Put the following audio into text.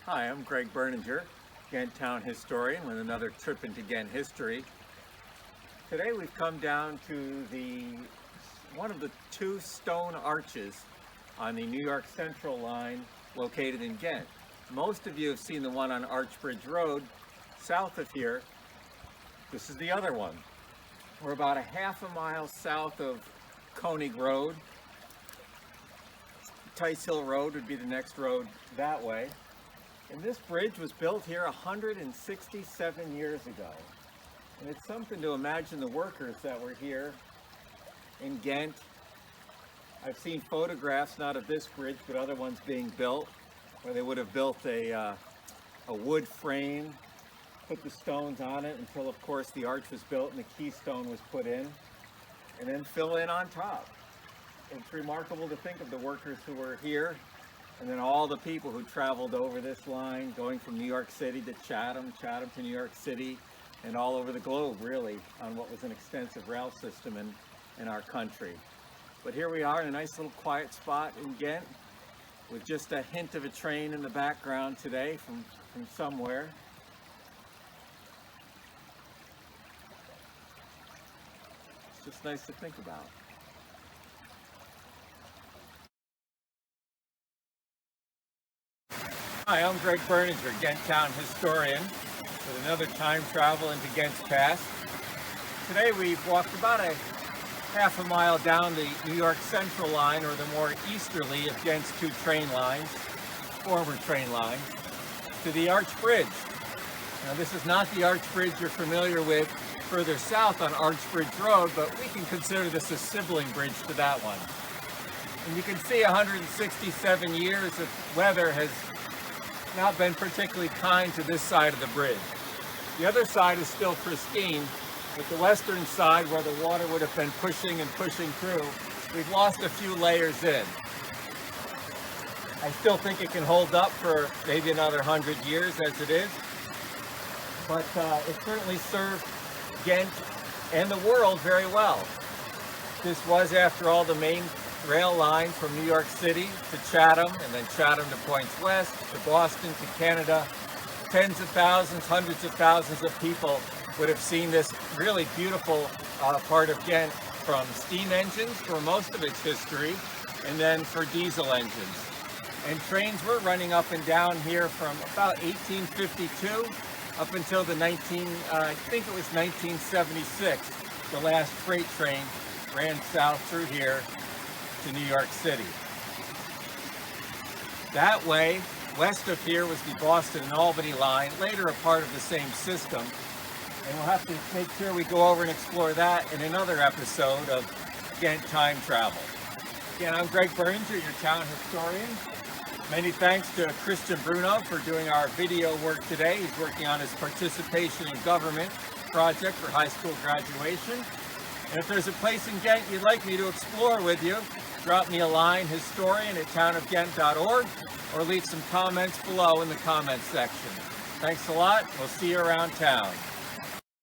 Hi, I'm Greg Berninger, Ghent town historian with another trip into Ghent history. Today we've come down to one of the two stone arches on the New York Central line located in Ghent. Most of you have seen the one on Archbridge Road south of here. This is the other one. We're about a half a mile south of Koenig Road. Tice Hill Road would be the next road that way. And this bridge was built here 167 years ago. And it's something to imagine the workers that were here in Ghent. I've seen photographs, not of this bridge, but other ones being built, where they would have built a wood frame, put the stones on it until, of course, the arch was built and the keystone was put in, and then fill in on top. It's remarkable to think of the workers who were here, and then all the people who traveled over this line, going from New York City to Chatham, Chatham to New York City, and all over the globe, really, on what was an extensive rail system in our country. But here we are in a nice little quiet spot in Ghent, with just a hint of a train in the background today from somewhere. It's just nice to think about. Hi, I'm Greg Berninger, Ghent town historian, with another time travel into Ghent's past. Today we've walked about a half a mile down the New York Central line, or the more easterly of Ghent's two train lines, former train lines, to the Arch Bridge. Now, this is not the Arch Bridge you're familiar with further south on Archbridge Road, but we can consider this a sibling bridge to that one. And you can see 167 years of weather has not been particularly kind to this side of the bridge. The other side is still pristine, but the western side, where the water would have been pushing and pushing through, we've lost a few layers in. I still think it can hold up for maybe another 100 years as it is, but it certainly served Ghent and the world very well. This was, after all, the main rail line from New York City to Chatham, and then Chatham to points west, to Boston, to Canada. Tens of thousands, hundreds of thousands of people would have seen this really beautiful part of Ghent from steam engines for most of its history, and then for diesel engines. And trains were running up and down here from about 1852 up until I think it was 1976, the last freight train ran south through here to New York City. That way, west of here was the Boston and Albany line, later a part of the same system. And we'll have to make sure we go over and explore that in another episode of Ghent Time Travel. Again, I'm Greg Berninger, your town historian. Many thanks to Christian Bruno for doing our video work today. He's working on his participation in government project for high school graduation. And if there's a place in Ghent you'd like me to explore with you, drop me a line, historian@townofghent.org, or leave some comments below in the comments section. Thanks a lot. We'll see you around town.